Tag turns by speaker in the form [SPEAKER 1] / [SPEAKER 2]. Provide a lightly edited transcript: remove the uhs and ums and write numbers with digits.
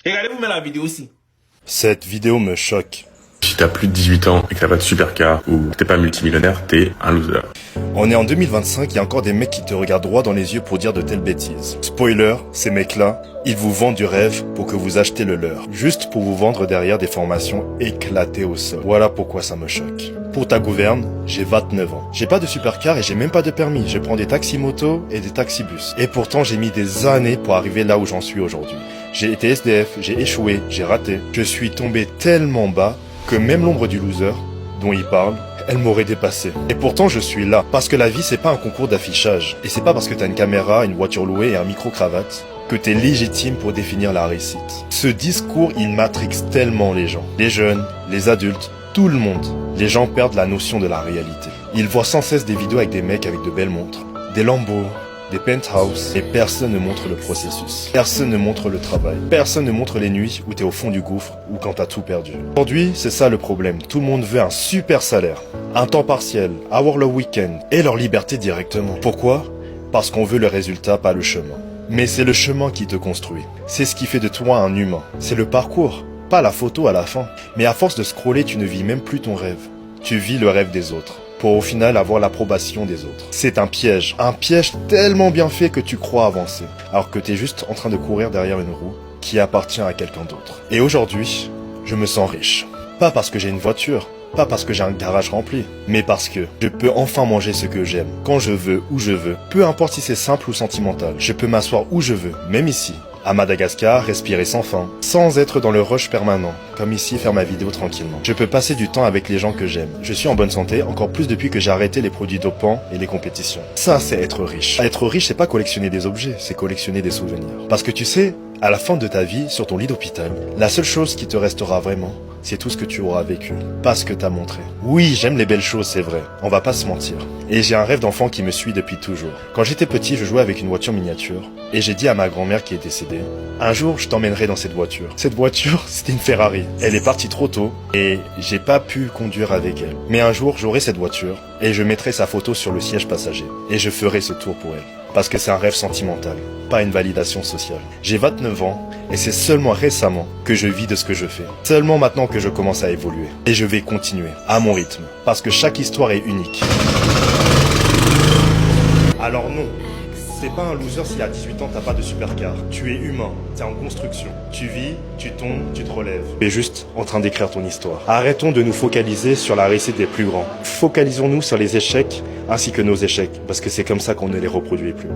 [SPEAKER 1] Regardez-vous même la vidéo aussi.
[SPEAKER 2] Cette vidéo me choque.
[SPEAKER 3] Si t'as plus de 18 ans et que t'as pas de supercar ou que t'es pas multimillionnaire, t'es un loser.
[SPEAKER 2] On est en 2025, il y a encore des mecs qui te regardent droit dans les yeux pour dire de telles bêtises. Spoiler, ces mecs-là, ils vous vendent du rêve pour que vous achetez le leur. Juste pour vous vendre derrière des formations éclatées au sol. Voilà pourquoi ça me choque. Pour ta gouverne, j'ai 29 ans. J'ai pas de supercar et j'ai même pas de permis. Je prends des taxis moto et des taxibus. Et pourtant, j'ai mis des années pour arriver là où j'en suis aujourd'hui. J'ai été SDF, j'ai échoué, j'ai raté. Je suis tombé tellement bas que même l'ombre du loser, dont il parle, elle m'aurait dépassé. Et pourtant je suis là, parce que la vie c'est pas un concours d'affichage. Et c'est pas parce que t'as une caméra, une voiture louée et un micro-cravate que t'es légitime pour définir la réussite. Ce discours, il matrixe tellement les gens. Les jeunes, les adultes, tout le monde. Les gens perdent la notion de la réalité. Ils voient sans cesse des vidéos avec des mecs avec de belles montres, des Lambo, des penthouses, et personne ne montre le processus. Personne ne montre le travail. Personne ne montre les nuits où t'es au fond du gouffre ou quand t'as tout perdu. Aujourd'hui, c'est ça le problème. Tout le monde veut un super salaire, un temps partiel, avoir le week-end et leur liberté directement. Pourquoi? Parce qu'on veut le résultat, pas le chemin. Mais c'est le chemin qui te construit. C'est ce qui fait de toi un humain. C'est le parcours, pas la photo à la fin. Mais à force de scroller, tu ne vis même plus ton rêve. Tu vis le rêve des autres, pour au final avoir l'approbation des autres. C'est un piège tellement bien fait que tu crois avancer, alors que t'es juste en train de courir derrière une roue qui appartient à quelqu'un d'autre. Et aujourd'hui, je me sens riche. Pas parce que j'ai une voiture, pas parce que j'ai un garage rempli, mais parce que je peux enfin manger ce que j'aime, quand je veux, où je veux, peu importe si c'est simple ou sentimental. Je peux m'asseoir où je veux, même ici. À Madagascar, respirer sans faim, sans être dans le rush permanent, comme ici faire ma vidéo tranquillement. Je peux passer du temps avec les gens que j'aime. Je suis en bonne santé, encore plus depuis que j'ai arrêté les produits dopants et les compétitions. Ça, c'est être riche. Être riche, c'est pas collectionner des objets, c'est collectionner des souvenirs. Parce que tu sais, à la fin de ta vie, sur ton lit d'hôpital, la seule chose qui te restera vraiment, c'est tout ce que tu auras vécu, pas ce que t'as montré. Oui, j'aime les belles choses, c'est vrai, on va pas se mentir. Et j'ai un rêve d'enfant qui me suit depuis toujours. Quand j'étais petit, je jouais avec une voiture miniature, et j'ai dit à ma grand-mère qui est décédée, un jour, je t'emmènerai dans cette voiture. Cette voiture, c'était une Ferrari. Elle est partie trop tôt, et j'ai pas pu conduire avec elle. Mais un jour, j'aurai cette voiture, et je mettrai sa photo sur le siège passager, et je ferai ce tour pour elle. Parce que c'est un rêve sentimental, pas une validation sociale. J'ai 29 ans, et c'est seulement récemment que je vis de ce que je fais. Seulement maintenant que je commence à évoluer. Et je vais continuer, à mon rythme, parce que chaque histoire est unique. Alors non, c'est pas un loser si à 18 ans t'as pas de supercar. Tu es humain, t'es en construction. Tu vis, tu tombes, tu te relèves. Tu es juste en train d'écrire ton histoire. Arrêtons de nous focaliser sur la réussite des plus grands. Focalisons-nous sur les échecs ainsi que nos échecs, parce que c'est comme ça qu'on ne les reproduit plus.